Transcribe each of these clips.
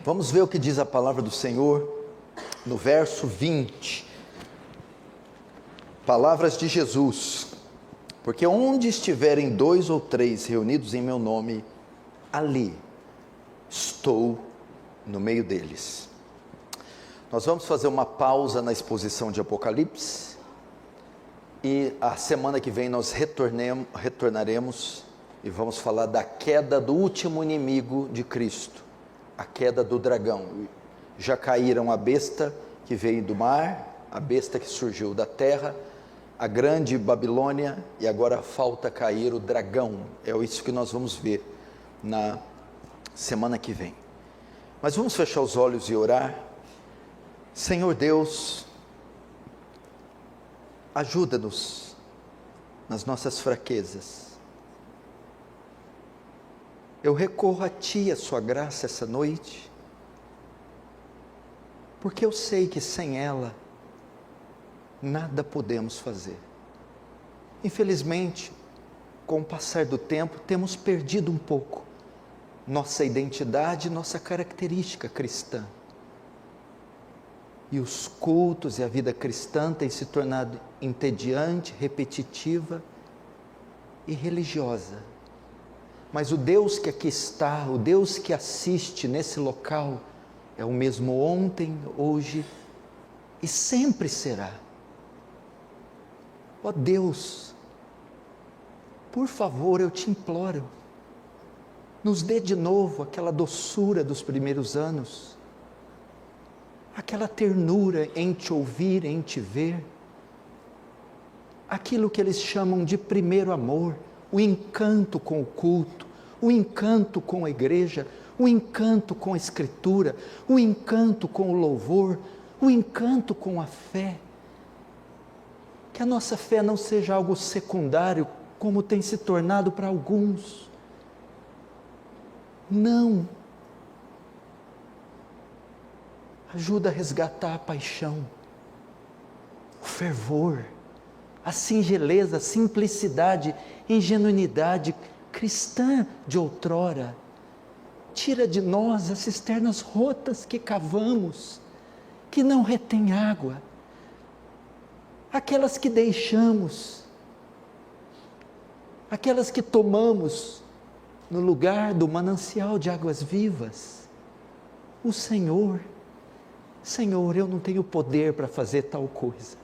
Vamos ver o que diz a palavra do Senhor no verso 20. Palavras de Jesus. Porque onde estiverem 2 ou 3 reunidos em meu nome, ali estou no meio deles. Nós vamos fazer uma pausa na exposição de Apocalipse e a semana que vem nós retornaremos e vamos falar da queda do último inimigo de Cristo, a queda do dragão. Já caíram a besta que veio do mar, a besta que surgiu da terra, a grande Babilônia, e agora falta cair o dragão. É isso que nós vamos ver na semana que vem. Mas vamos fechar os olhos e orar. Senhor Deus, ajuda-nos nas nossas fraquezas. Eu recorro a Ti, a Sua graça essa noite, porque eu sei que sem ela nada podemos fazer. Infelizmente, com o passar do tempo, temos perdido um pouco nossa identidade, nossa característica cristã. E os cultos e a vida cristã têm se tornado entediante, repetitiva e religiosa. Mas o Deus que aqui está, o Deus que assiste nesse local, é o mesmo ontem, hoje e sempre será. Ó Deus, por favor, eu te imploro, nos dê de novo aquela doçura dos primeiros anos, aquela ternura em te ouvir, em te ver, aquilo que eles chamam de primeiro amor, o encanto com o culto, o encanto com a igreja, o encanto com a escritura, o encanto com o louvor, o encanto com a fé. Que a nossa fé não seja algo secundário, como tem se tornado para alguns. Não. Ajuda a resgatar a paixão, o fervor, a singeleza, a simplicidade, ingenuidade cristã de outrora. Tira de nós as cisternas rotas que cavamos, que não retêm água, aquelas que deixamos, aquelas que tomamos no lugar do manancial de águas vivas. O Senhor, eu não tenho poder para fazer tal coisa,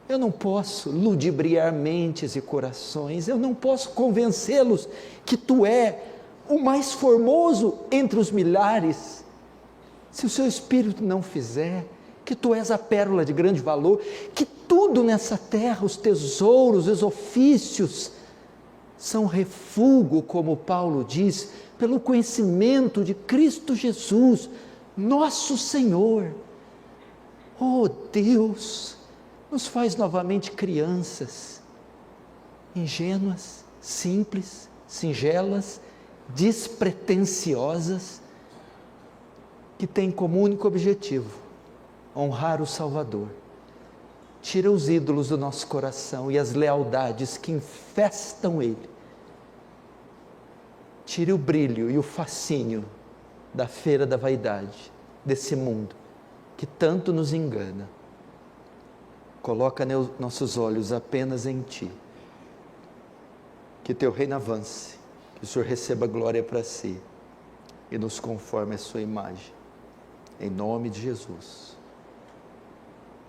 eu não posso ludibriar mentes e corações, eu não posso convencê-los que Tu é o mais formoso entre os milhares, se o Seu Espírito não fizer, que Tu és a pérola de grande valor, que tudo nessa terra, os tesouros, os ofícios, são refúgio, como Paulo diz, pelo conhecimento de Cristo Jesus, nosso Senhor. Oh Deus, nos faz novamente crianças, ingênuas, simples, singelas, despretensiosas, que têm como único objetivo honrar o Salvador. Tira os ídolos do nosso coração e as lealdades que infestam ele. Tire o brilho e o fascínio da feira da vaidade, desse mundo que tanto nos engana. Coloca nossos olhos apenas em Ti. Que Teu reino avance, que o Senhor receba glória para Si e nos conforme a Sua imagem. Em nome de Jesus.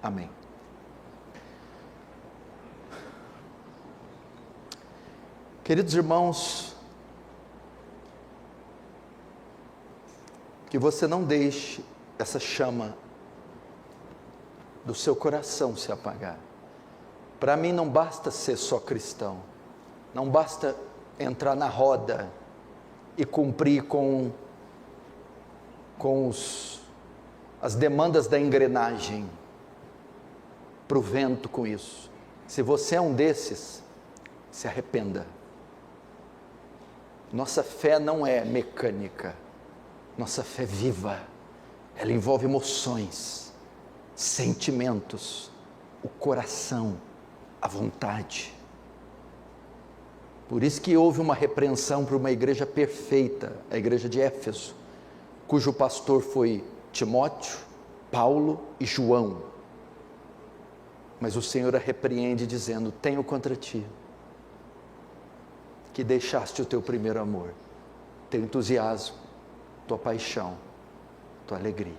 Amém. Queridos irmãos, que você não deixe essa chama do seu coração se apagar. Para mim não basta ser só cristão, não basta entrar na roda e cumprir com as demandas da engrenagem, para o vento com isso. Se você é um desses, se arrependa. Nossa fé não é mecânica, nossa fé é viva, ela envolve emoções, sentimentos, o coração, a vontade. Por isso que houve uma repreensão para uma igreja perfeita, a igreja de Éfeso, cujo pastor foi Timóteo, Paulo e João. Mas o Senhor a repreende dizendo: tenho contra ti que deixaste o teu primeiro amor, teu entusiasmo, tua paixão, tua alegria.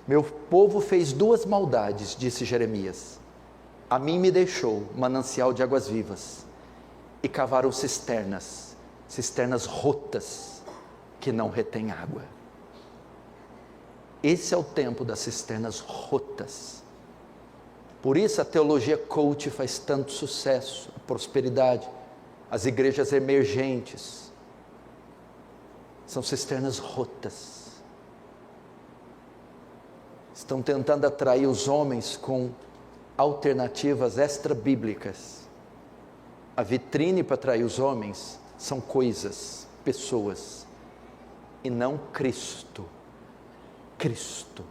Meu povo fez 2 maldades, disse Jeremias. A mim me deixou manancial de águas vivas, e cavaram cisternas rotas, que não retêm água. Esse é o tempo das cisternas rotas. Por isso a teologia coach faz tanto sucesso, a prosperidade, as igrejas emergentes, são cisternas rotas. Estão tentando atrair os homens com alternativas extra-bíblicas. A vitrine para atrair os homens são coisas, pessoas, e não Cristo. Cristo,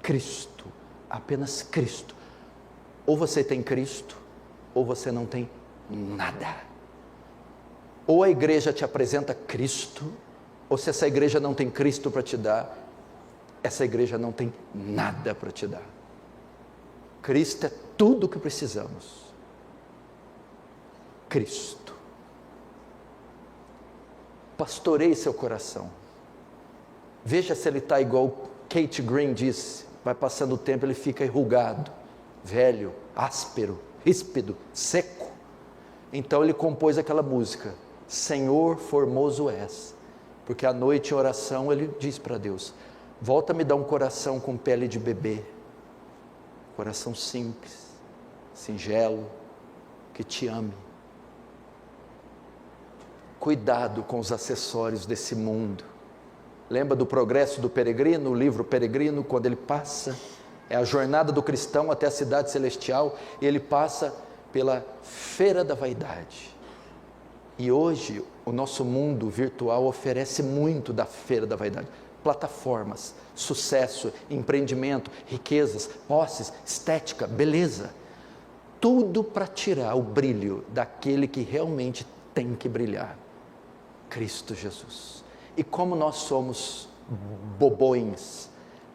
Cristo, apenas Cristo. Ou você tem Cristo, ou você não tem nada. Ou a igreja te apresenta Cristo, ou se essa igreja não tem Cristo para te dar, essa igreja não tem nada para te dar. Cristo é tudo o que precisamos. Cristo. Pastoreie seu coração. Veja se ele está igual Kate Green disse, vai passando o tempo, ele fica enrugado, velho, áspero, ríspido, seco. Então ele compôs aquela música, Senhor formoso és, porque à noite em oração ele diz para Deus, volta a me dar um coração com pele de bebê, coração simples, singelo, que te ame. Cuidado com os acessórios desse mundo. Lembra do progresso do peregrino, o livro Peregrino, quando ele passa, é a jornada do cristão até a cidade celestial, e ele passa pela feira da vaidade. E hoje, o nosso mundo virtual oferece muito da feira da vaidade. Plataformas, sucesso, empreendimento, riquezas, posses, estética, beleza. Tudo para tirar o brilho daquele que realmente tem que brilhar. Cristo Jesus. E como nós somos bobões,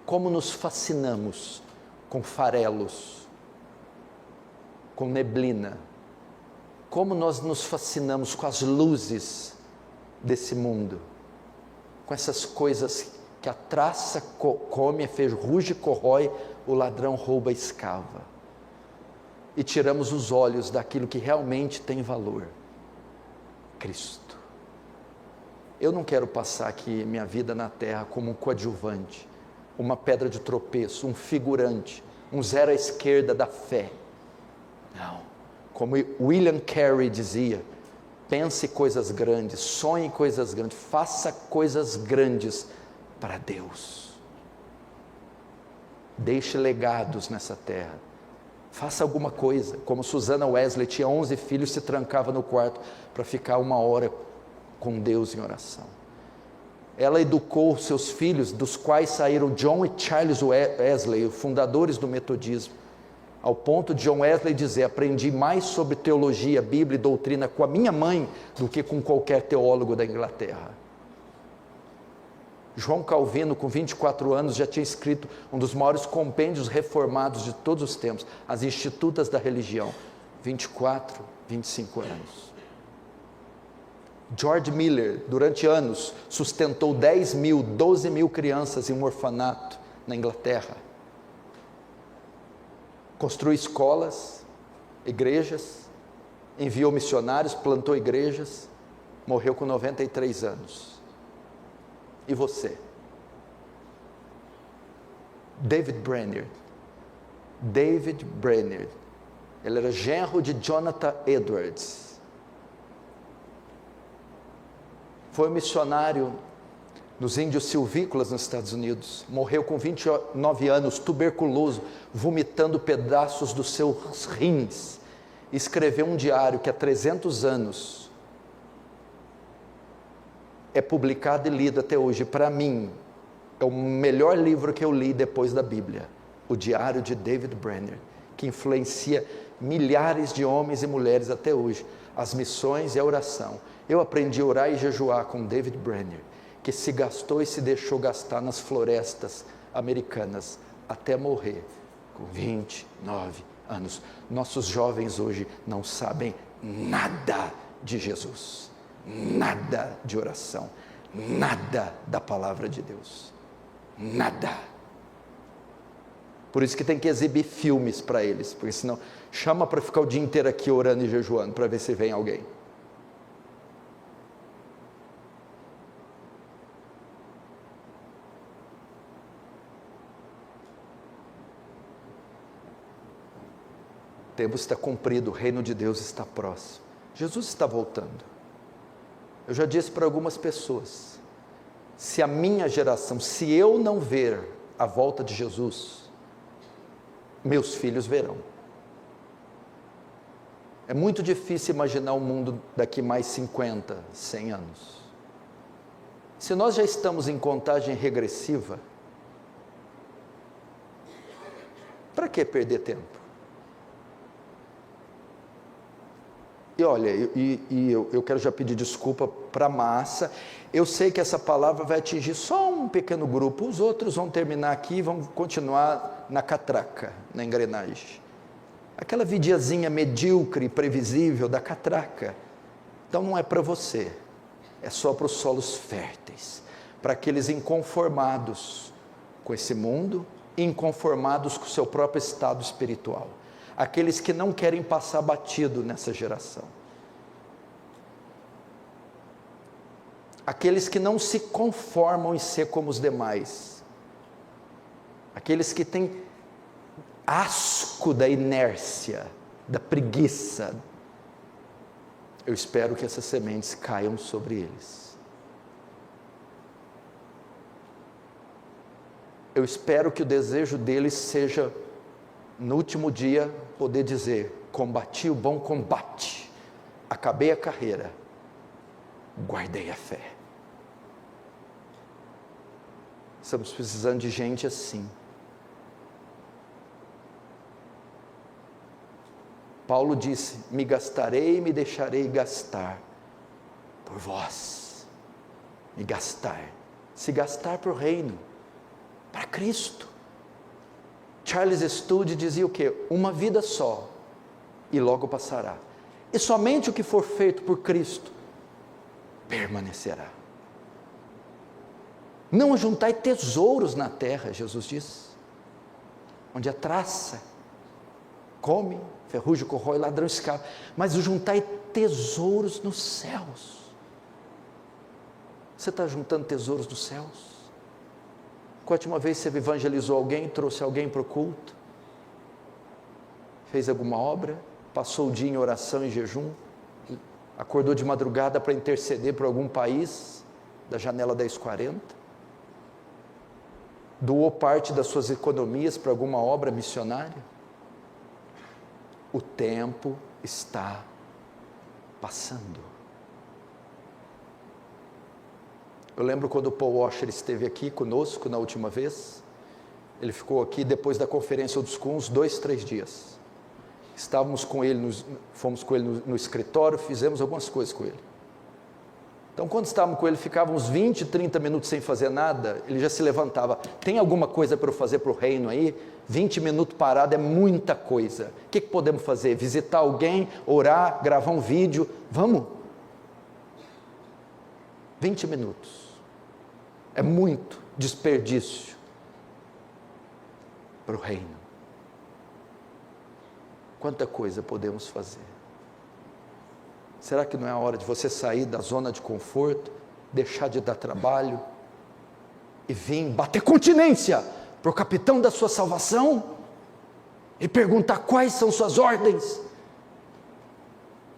como nos fascinamos com farelos, com neblina, como nós nos fascinamos com as luzes desse mundo, com essas coisas que a traça come, a ferrugem corrói, o ladrão rouba e escava, e tiramos os olhos daquilo que realmente tem valor, Cristo. Eu não quero passar aqui minha vida na terra como um coadjuvante, uma pedra de tropeço, um figurante, um zero à esquerda da fé. Não, como William Carey dizia, pense coisas grandes, sonhe coisas grandes, faça coisas grandes para Deus. Deixe legados nessa terra, faça alguma coisa, como Susana Wesley, tinha 11 filhos, se trancava no quarto para ficar 1 hora com Deus em oração. Ela educou seus filhos, dos quais saíram John e Charles Wesley, os fundadores do metodismo, ao ponto de John Wesley dizer, aprendi mais sobre teologia, Bíblia e doutrina com a minha mãe, do que com qualquer teólogo da Inglaterra. João Calvino, com 24 anos, já tinha escrito um dos maiores compêndios reformados de todos os tempos, as Institutas da Religião, 24, 25 anos. George Miller, durante anos, sustentou 10 mil, 12 mil crianças em um orfanato na Inglaterra. Construiu escolas, igrejas, enviou missionários, plantou igrejas, morreu com 93 anos. E você? David Brainerd, ele era genro de Jonathan Edwards. Foi missionário nos índios silvícolas nos Estados Unidos, morreu com 29 anos, tuberculoso, vomitando pedaços dos seus rins, escreveu um diário que há 300 anos é publicado e lido até hoje. Para mim, é o melhor livro que eu li depois da Bíblia, o Diário de David Brainerd, que influencia milhares de homens e mulheres até hoje, as missões e a oração. Eu aprendi a orar e jejuar com David Brainerd, que se gastou e se deixou gastar nas florestas americanas até morrer com 29 anos. Nossos jovens hoje não sabem nada de Jesus, nada de oração, nada da palavra de Deus, nada. Por isso que tem que exibir filmes para eles, porque senão chama para ficar o dia inteiro aqui orando e jejuando, para ver se vem alguém. O tempo está cumprido, o reino de Deus está próximo. Jesus está voltando. Eu já disse para algumas pessoas, se a minha geração, se eu não ver a volta de Jesus, meus filhos verão. É muito difícil imaginar o mundo daqui mais 50, 100 anos. Se nós já estamos em contagem regressiva, para que perder tempo? E olha, eu quero já pedir desculpa para a massa, eu sei que essa palavra vai atingir só um pequeno grupo, os outros vão terminar aqui e vão continuar na catraca, na engrenagem. Aquela vidiazinha medíocre e previsível da catraca. Então não é para você, é só para os solos férteis, para aqueles inconformados com esse mundo, inconformados com o seu próprio estado espiritual. Aqueles que não querem passar batido nessa geração. Aqueles que não se conformam em ser como os demais. Aqueles que têm asco da inércia, da preguiça. Eu espero que essas sementes caiam sobre eles. Eu espero que o desejo deles seja, no último dia, poder dizer: combati o bom combate, acabei a carreira, guardei a fé. Estamos precisando de gente assim. Paulo disse: me gastarei e me deixarei gastar por vós. Me gastar, se gastar para o reino, para Cristo. Charles Studi dizia o quê? Uma vida só, e logo passará. E somente o que for feito por Cristo, permanecerá. Não ajuntai tesouros na terra, Jesus diz, onde a traça come, ferrugem corrói, ladrão escapa, mas juntai tesouros nos céus. Você está juntando tesouros nos céus? Qual a última vez você evangelizou alguém, trouxe alguém para o culto? Fez alguma obra? Passou o dia em oração e jejum? Acordou de madrugada para interceder por algum país, da janela 1040? Doou parte das suas economias para alguma obra missionária? O tempo está passando. Eu lembro quando o Paul Washer esteve aqui conosco na última vez, ele ficou aqui depois da conferência dos Cuns, 2, 3 dias. Estávamos com ele, fomos com ele no escritório, fizemos algumas coisas com ele. Então quando estávamos com ele, ficávamos 20, 30 minutos sem fazer nada, ele já se levantava: tem alguma coisa para eu fazer para o reino aí? 20 minutos parado é muita coisa. O que podemos fazer? Visitar alguém, orar, gravar um vídeo? Vamos? 20 minutos. É muito desperdício para o reino. Quanta coisa podemos fazer. Será que não é a hora de você sair da zona de conforto, deixar de dar trabalho e vir bater continência para o capitão da sua salvação e perguntar quais são suas ordens?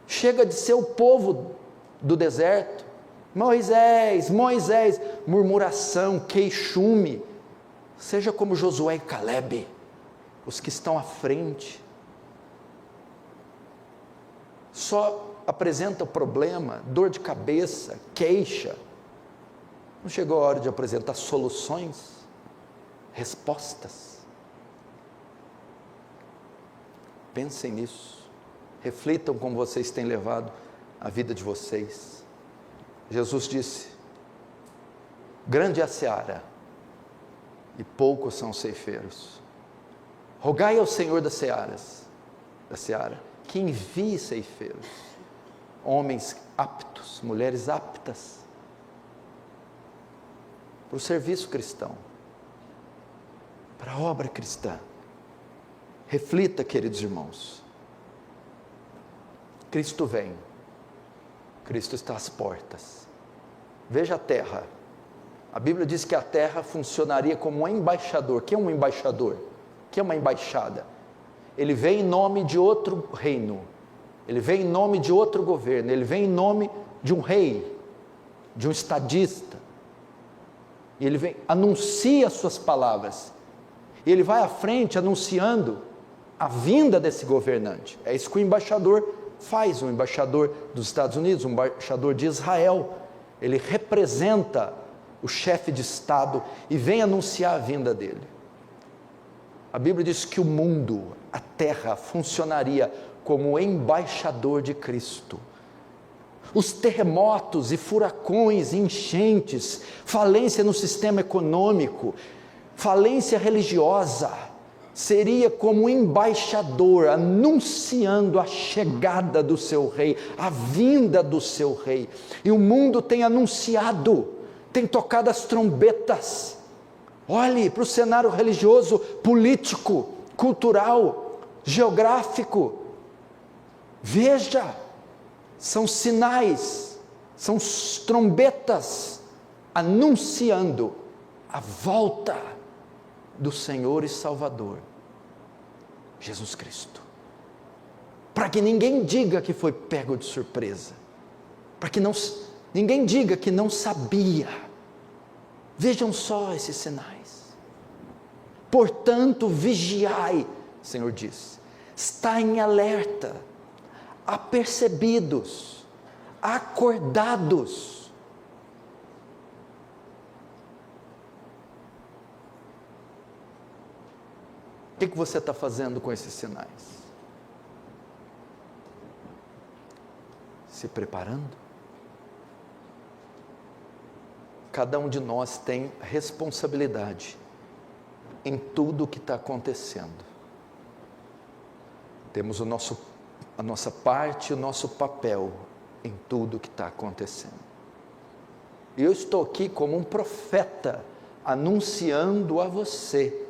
Chega de ser o povo do deserto. Moisés, Moisés, murmuração, queixume. Seja como Josué e Calebe, os que estão à frente. Só apresenta o problema, dor de cabeça, queixa. Não chegou a hora de apresentar soluções, respostas? Pensem nisso, reflitam como vocês têm levado a vida de vocês. Jesus disse: grande é a seara, e poucos são os ceifeiros. Rogai ao Senhor da seara, que envie ceifeiros, homens aptos, mulheres aptas, para o serviço cristão, para a obra cristã. Reflita, queridos irmãos, Cristo vem, Cristo está às portas. Veja a terra, a Bíblia diz que a terra funcionaria como um embaixador. O que é um embaixador? O que é uma embaixada? Ele vem em nome de outro reino, ele vem em nome de outro governo, ele vem em nome de um rei, de um estadista, e ele vem, anuncia suas palavras, e ele vai à frente anunciando a vinda desse governante. É isso que o embaixador faz, um embaixador dos Estados Unidos, um embaixador de Israel, ele representa o chefe de Estado e vem anunciar a vinda dele. A Bíblia diz que o mundo, a terra, funcionaria como embaixador de Cristo. Os terremotos e furacões, enchentes, falência no sistema econômico, falência religiosa, seria como um embaixador anunciando a chegada do seu rei, a vinda do seu rei. E o mundo tem anunciado, tem tocado as trombetas. Olhe para o cenário religioso, político, cultural, geográfico. Veja, são sinais, são trombetas anunciando a volta do Senhor e Salvador, Jesus Cristo. Para que ninguém diga que foi pego de surpresa, para que ninguém diga que não sabia. Vejam só esses sinais. Portanto, vigiai, o Senhor diz, está em alerta, apercebidos, acordados. O que você está fazendo com esses sinais? Se preparando? Cada um de nós tem responsabilidade em tudo o que está acontecendo. Temos a nossa parte, o nosso papel em tudo o que está acontecendo. E eu estou aqui como um profeta, anunciando a você,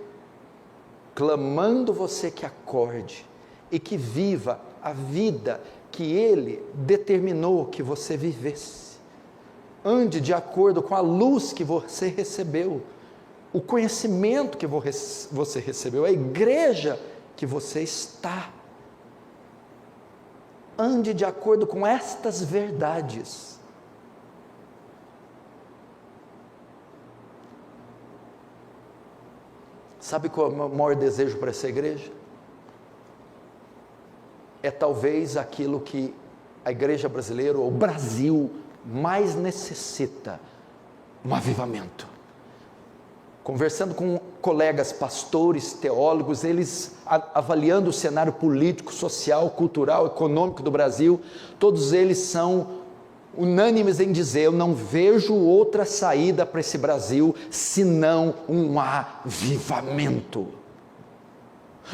clamando você que acorde e que viva a vida que Ele determinou que você vivesse. Ande de acordo com a luz que você recebeu, o conhecimento que você recebeu, a igreja que você está. Ande de acordo com estas verdades. Sabe qual é o meu maior desejo para essa igreja? É talvez aquilo que a igreja brasileira, ou o Brasil, mais necessita: um avivamento. Conversando com colegas pastores, teólogos, eles avaliando o cenário político, social, cultural, econômico do Brasil, todos eles são unânimes em dizer: eu não vejo outra saída para esse Brasil senão um avivamento.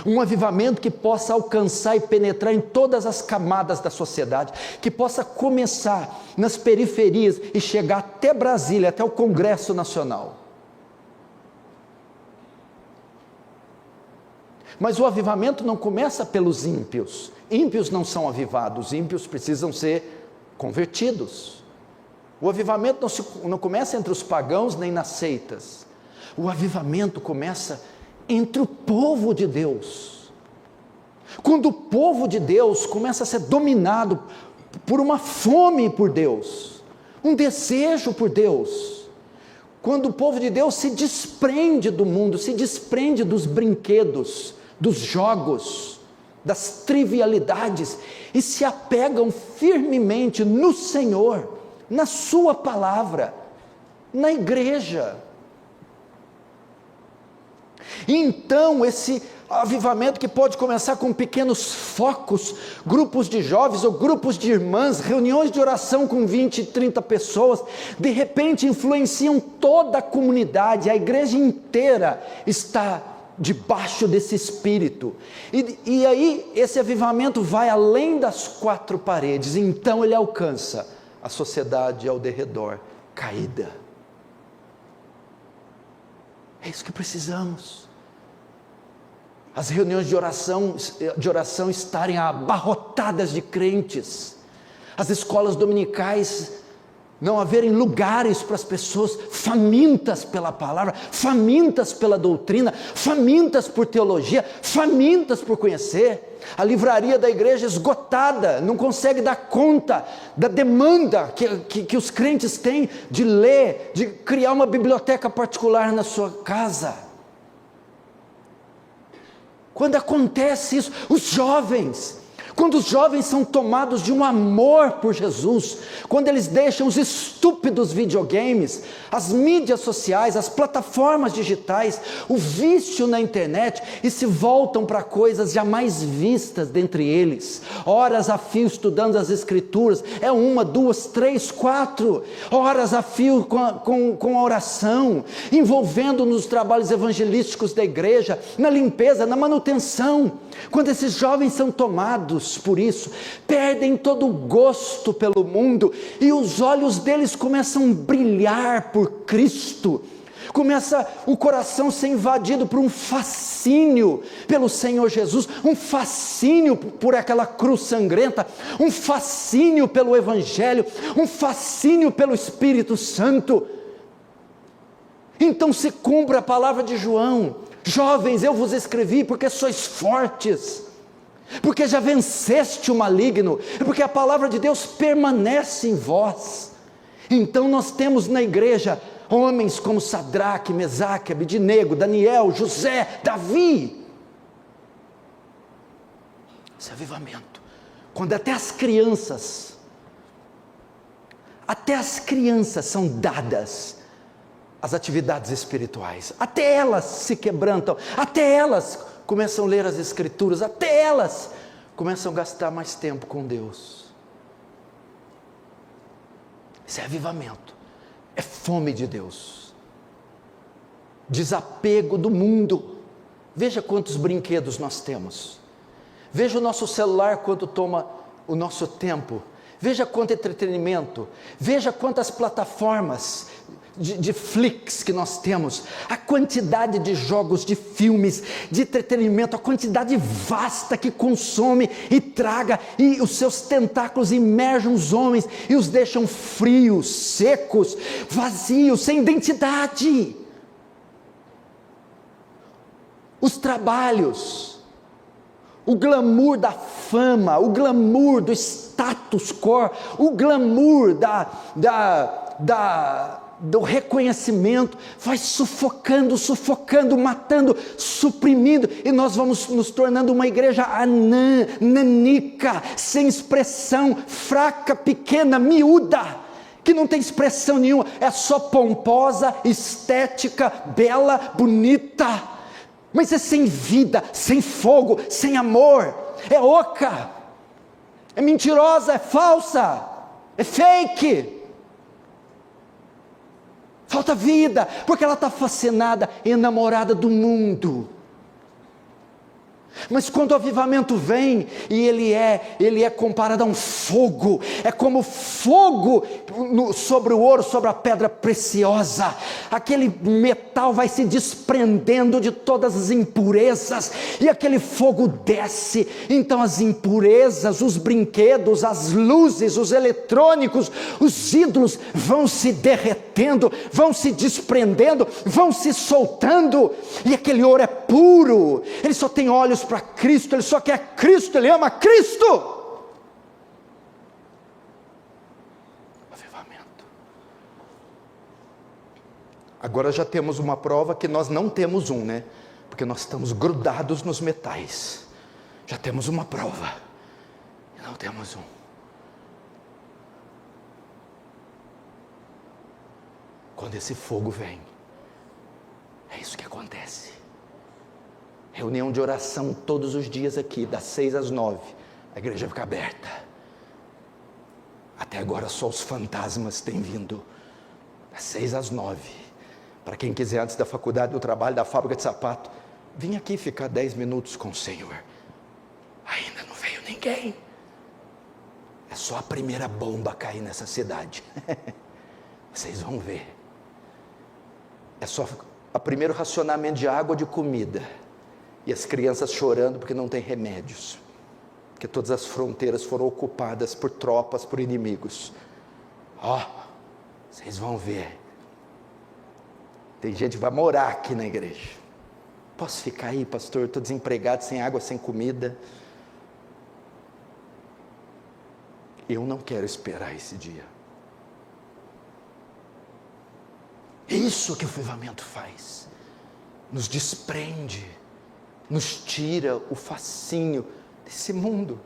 Um avivamento que possa alcançar e penetrar em todas as camadas da sociedade, que possa começar nas periferias e chegar até Brasília, até o Congresso Nacional. Mas o avivamento não começa pelos ímpios. Ímpios não são avivados, ímpios precisam ser convertidos. O avivamento não começa entre os pagãos nem nas seitas. O avivamento começa entre o povo de Deus. Quando o povo de Deus começa a ser dominado por uma fome por Deus, um desejo por Deus, quando o povo de Deus se desprende do mundo, se desprende dos brinquedos, dos jogos, das trivialidades, e se apegam firmemente no Senhor, na sua palavra, na igreja. Então esse avivamento, que pode começar com pequenos focos, grupos de jovens ou grupos de irmãs, reuniões de oração com 20, 30 pessoas, de repente influenciam toda a comunidade, a igreja inteira está debaixo desse espírito, e aí esse avivamento vai além das quatro paredes, então ele alcança a sociedade ao derredor caída. É isso que precisamos. As reuniões de oração estarem abarrotadas de crentes, as escolas dominicais não haverem lugares para as pessoas famintas pela palavra, famintas pela doutrina, famintas por teologia, famintas por conhecer. A livraria da igreja esgotada, não consegue dar conta da demanda que os crentes têm de ler, de criar uma biblioteca particular na sua casa. Quando acontece isso, quando os jovens são tomados de um amor por Jesus, quando eles deixam os estúpidos videogames, as mídias sociais, as plataformas digitais, o vício na internet, e se voltam para coisas jamais vistas dentre eles, horas a fio estudando as escrituras, 1, 2, 3, 4, horas a fio com a oração, envolvendo nos trabalhos evangelísticos da igreja, na limpeza, na manutenção. Quando esses jovens são tomados por isso, perdem todo o gosto pelo mundo, e os olhos deles começam a brilhar por Cristo, começa o coração a ser invadido por um fascínio pelo Senhor Jesus, um fascínio por aquela cruz sangrenta, um fascínio pelo Evangelho, um fascínio pelo Espírito Santo. Então se cumpre a palavra de João: jovens, eu vos escrevi porque sois fortes, porque já venceste o maligno, porque a palavra de Deus permanece em vós. Então nós temos na igreja homens como Sadraque, Mesaque, Abednego, Daniel, José, Davi. Esse avivamento, quando até as crianças são dadas as atividades espirituais, até elas se quebrantam, até elas começam a ler as escrituras, até elas começam a gastar mais tempo com Deus. Esse é avivamento, é fome de Deus, desapego do mundo. Veja quantos brinquedos nós temos, veja o nosso celular quanto toma o nosso tempo, veja quanto entretenimento, veja quantas plataformas de flicks que nós temos, a quantidade de jogos, de filmes, de entretenimento, a quantidade vasta que consome e traga, e os seus tentáculos imergem os homens e os deixam frios, secos, vazios, sem identidade. Os trabalhos, o glamour da fama, o glamour do status quo, o glamour do reconhecimento, vai sufocando, matando, suprimindo, e nós vamos nos tornando uma igreja anã, nanica, sem expressão, fraca, pequena, miúda, que não tem expressão nenhuma, é só pomposa, estética, bela, bonita, mas é sem vida, sem fogo, sem amor, é oca, é mentirosa, é falsa, é fake. Falta vida, porque ela está fascinada, enamorada do mundo. Mas quando o avivamento vem, e ele é comparado a um fogo, é como fogo sobre o ouro, sobre a pedra preciosa, aquele metal vai se desprendendo de todas as impurezas, e aquele fogo desce, então as impurezas, os brinquedos, as luzes, os eletrônicos, os ídolos vão se derretendo, vão se desprendendo, vão se soltando, e aquele ouro é puro, ele só tem olhos para Cristo, ele só quer Cristo, ele ama Cristo. Avivamento. Agora já temos uma prova que nós não temos né? Porque nós estamos grudados nos metais. Já temos uma prova e não temos Quando esse fogo vem, é isso que acontece. Reunião de oração todos os dias aqui, das 6 às 9. A igreja fica aberta. Até agora só os fantasmas têm vindo. Das 6 às 9. Para quem quiser, antes da faculdade, do trabalho, da fábrica de sapato, vim aqui ficar 10 minutos com o Senhor. Ainda não veio ninguém. É só a primeira bomba cair nessa cidade. Vocês vão ver. É só o primeiro racionamento de água, de comida. E as crianças chorando porque não tem remédios. Porque todas as fronteiras foram ocupadas por tropas, por inimigos. Vocês vão ver. Tem gente que vai morar aqui na igreja. Posso ficar aí, pastor? Estou desempregado, sem água, sem comida. Eu não quero esperar esse dia. É isso que o avivamento faz. Nos desprende, nos tira o fascínio desse mundo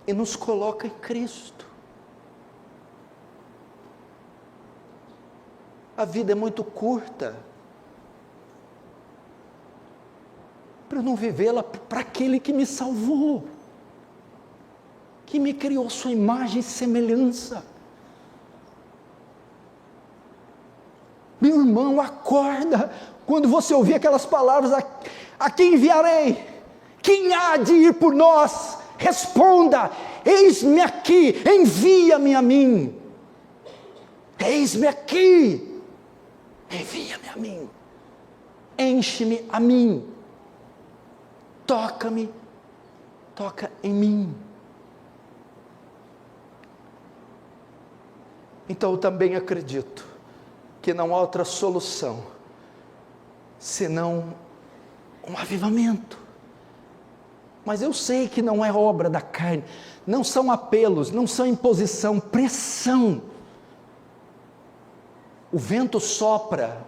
e nos coloca em Cristo. A vida é muito curta para eu não vivê-la para aquele que me salvou, que me criou sua imagem e semelhança. Meu irmão, acorda, quando você ouvir aquelas palavras, a quem enviarei? Quem há de ir por nós? Responda, eis-me aqui, envia-me a mim. Eis-me aqui, envia-me a mim. Enche-me a mim. Toca-me, toca em mim. Então eu também acredito que não há outra solução senão um avivamento. Mas eu sei que não é obra da carne, não são apelos, não são imposição, pressão. O vento sopra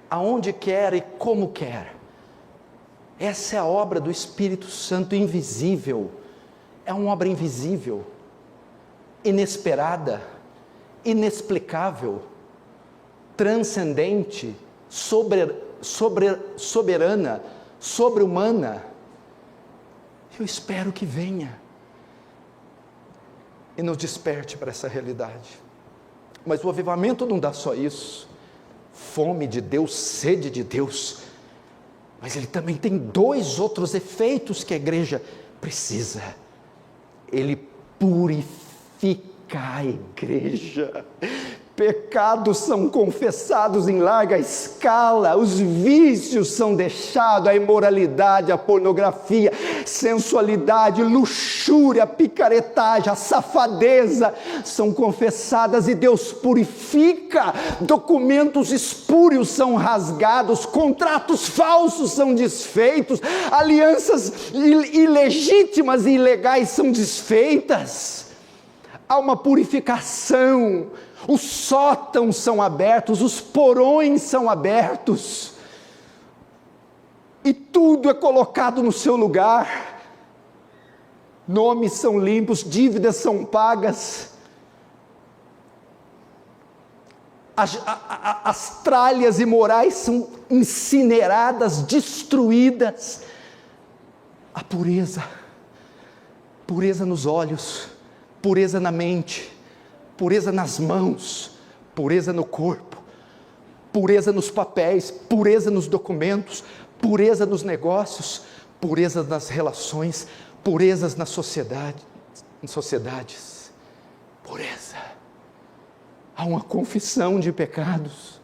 aonde quer e como quer. Essa é a obra do Espírito Santo invisível. É uma obra invisível, inesperada, inexplicável, transcendente, soberana, sobre-humana. Eu espero que venha e nos desperte para essa realidade. Mas o avivamento não dá só isso, fome de Deus, sede de Deus, mas ele também tem 2 outros efeitos que a igreja precisa. Ele purifica a igreja. Pecados são confessados em larga escala, os vícios são deixados, a imoralidade, a pornografia, sensualidade, luxúria, picaretagem, a safadeza são confessadas e Deus purifica. Documentos espúrios são rasgados, contratos falsos são desfeitos, alianças ilegítimas e ilegais são desfeitas. Há uma purificação. Os sótãos são abertos, os porões são abertos, e tudo é colocado no seu lugar. Nomes são limpos, dívidas são pagas, as tralhas imorais são incineradas, destruídas. A pureza nos olhos, pureza na mente, pureza nas mãos, pureza no corpo, pureza nos papéis, pureza nos documentos, pureza nos negócios, pureza nas relações, purezas nas sociedades, pureza. Há uma confissão de pecados,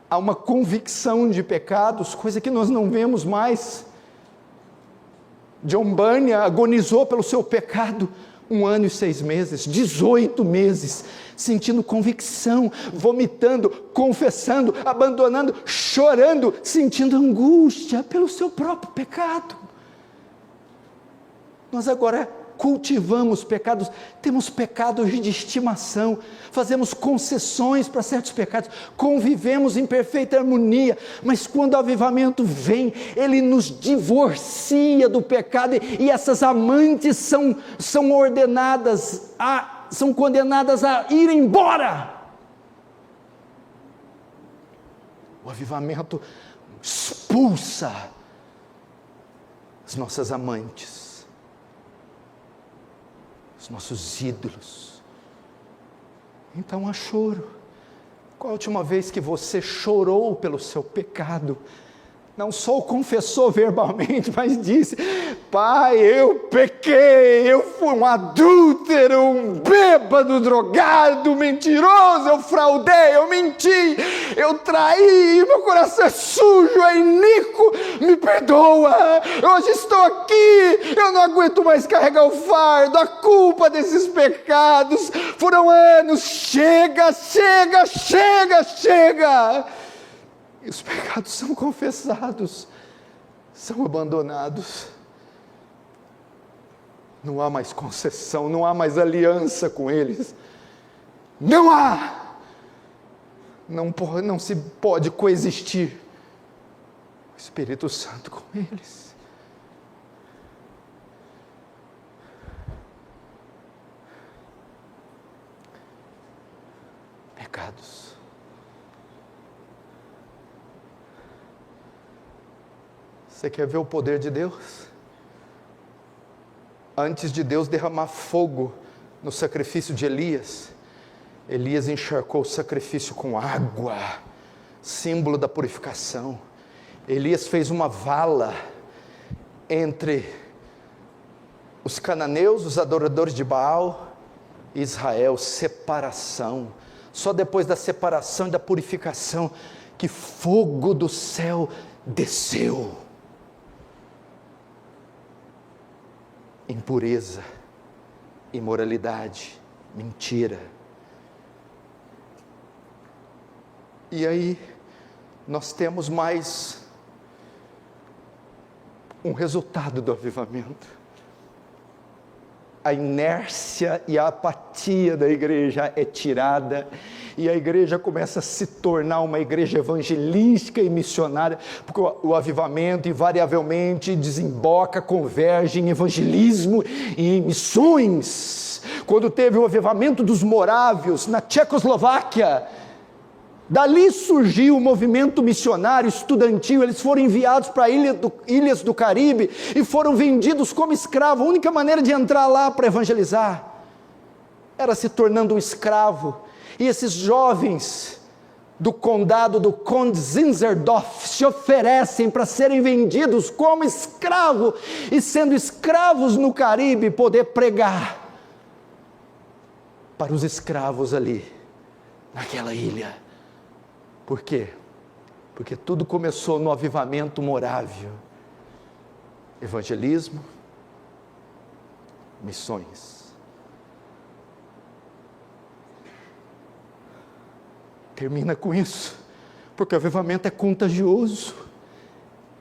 há uma convicção de pecados, coisa que nós não vemos mais. John Bunyan agonizou pelo seu pecado 1 ano e 6 meses, 18 meses, sentindo convicção, vomitando, confessando, abandonando, chorando, sentindo angústia pelo seu próprio pecado. Nós agora cultivamos pecados, temos pecados de estimação, fazemos concessões para certos pecados, convivemos em perfeita harmonia, mas quando o avivamento vem, ele nos divorcia do pecado, e essas amantes são ordenadas, são condenadas a ir embora. O avivamento expulsa as nossas amantes, os nossos ídolos. Então há choro. Qual a última vez que você chorou pelo seu pecado? Não só o confessou verbalmente, mas disse: Pai, eu pequei, eu fui um adúltero, um bêbado, drogado, mentiroso, eu fraudei, eu menti, eu traí, meu coração é sujo, é iníquo, me perdoa, hoje estou aqui, eu não aguento mais carregar o fardo, a culpa desses pecados, foram anos, chega. E os pecados são confessados, são abandonados. Não há mais concessão, não há mais aliança com eles. Não há! Não se pode coexistir o Espírito Santo com eles. Pecados. Você quer ver o poder de Deus? Antes de Deus derramar fogo no sacrifício de Elias, Elias encharcou o sacrifício com água, símbolo da purificação. Elias fez uma vala entre os cananeus, os adoradores de Baal, e Israel, separação. Só depois da separação e da purificação que fogo do céu desceu. Impureza, imoralidade, mentira. E aí, nós temos mais um resultado do avivamento. A inércia e a apatia da igreja é tirada, e a igreja começa a se tornar uma igreja evangelística e missionária, porque o avivamento invariavelmente desemboca, converge em evangelismo e em missões. Quando teve o avivamento dos morávios na Tchecoslováquia, dali surgiu o movimento missionário estudantil. Eles foram enviados para ilhas do Caribe e foram vendidos como escravos. A única maneira de entrar lá para evangelizar era se tornando um escravo. E esses jovens do condado do Conde Zinzendorf se oferecem para serem vendidos como escravo, e sendo escravos no Caribe, poder pregar para os escravos ali, naquela ilha. Por quê? Porque tudo começou no avivamento morávio. Evangelismo, missões. Termina com isso, porque o avivamento é contagioso.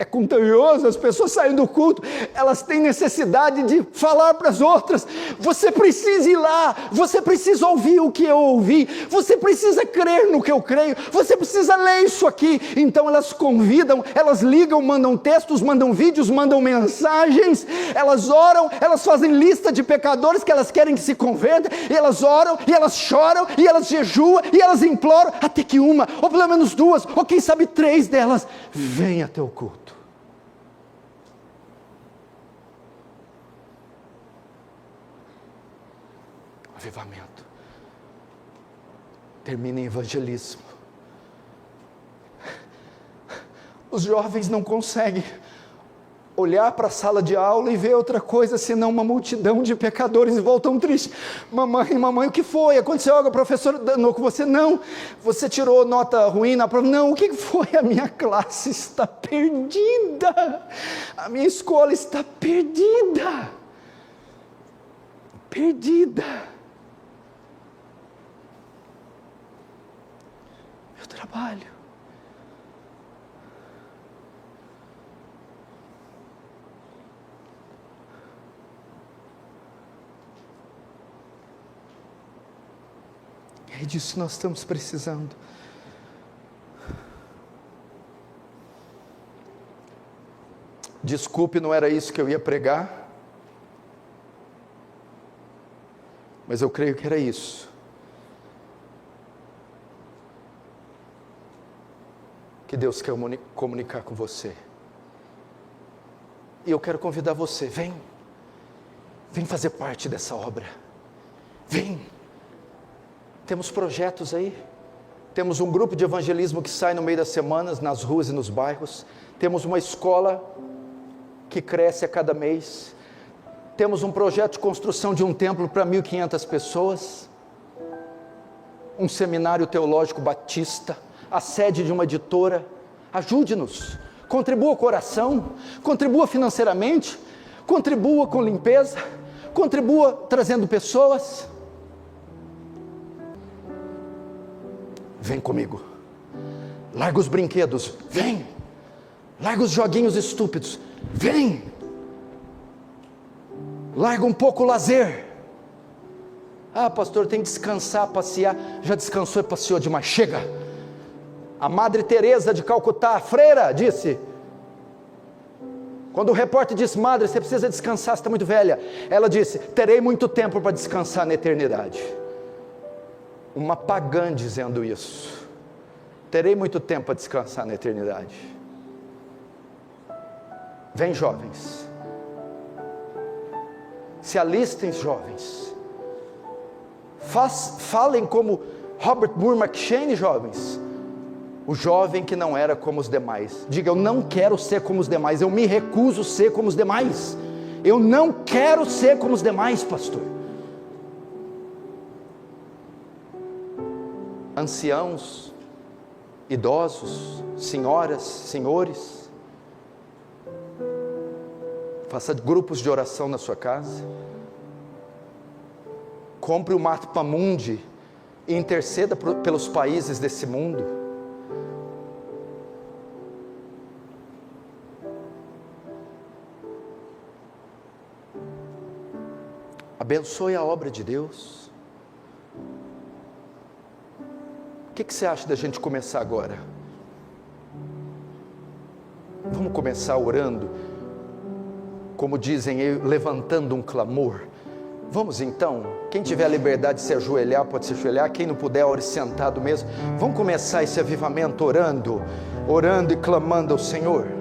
É contagioso, as pessoas saem do culto, elas têm necessidade de falar para as outras. Você precisa ir lá, você precisa ouvir o que eu ouvi, você precisa crer no que eu creio, você precisa ler isso aqui. Então elas convidam, elas ligam, mandam textos, mandam vídeos, mandam mensagens, elas oram, elas fazem lista de pecadores que elas querem que se convertam, e elas oram, e elas choram, e elas jejuam, e elas imploram, até que uma, ou pelo menos duas, ou quem sabe 3 delas, venham até o culto. Avivamento termina em evangelismo. Os jovens não conseguem olhar para a sala de aula e ver outra coisa senão uma multidão de pecadores, e voltam tristes. Mamãe, o que foi? Aconteceu algo? A professora danou com você? Não. Você tirou nota ruim na prova? Não. O que foi? A minha classe está perdida. A minha escola está perdida. Trabalho. É disso que nós estamos precisando. Desculpe, não era isso que eu ia pregar, mas eu creio que era isso. que Deus quer comunicar com você. E eu quero convidar você, vem fazer parte dessa obra, vem. Temos projetos aí, temos um grupo de evangelismo que sai no meio das semanas, nas ruas e nos bairros, temos uma escola que cresce a cada mês, temos um projeto de construção de um templo para 1.500 pessoas, um seminário teológico batista, a sede de uma editora. Ajude-nos, contribua com oração, contribua financeiramente, contribua com limpeza, contribua trazendo pessoas. Vem comigo, larga os brinquedos, vem, larga os joguinhos estúpidos, vem, larga um pouco o lazer. Ah, pastor, tem que descansar, passear. Já descansou e passeou demais, chega. A Madre Teresa de Calcutá, a freira, disse, quando o repórter disse, madre, você precisa descansar, você está muito velha, ela disse, terei muito tempo para descansar na eternidade. Uma pagã dizendo isso, terei muito tempo para descansar na eternidade. Vem, jovens, se alistem, jovens, falem como Robert Moore McCheyne, jovens, o jovem que não era como os demais. Diga, eu não quero ser como os demais, eu me recuso a ser como os demais, eu não quero ser como os demais, pastor. Anciãos, idosos, senhoras, senhores, faça grupos de oração na sua casa, compre o Mapa Mundi e interceda pelos países desse mundo. Abençoe a obra de Deus. O que você acha da gente começar agora? Vamos começar orando, como dizem, levantando um clamor. Vamos então, quem tiver a liberdade de se ajoelhar, pode se ajoelhar, quem não puder, ore sentado mesmo. Vamos começar esse avivamento orando e clamando ao Senhor.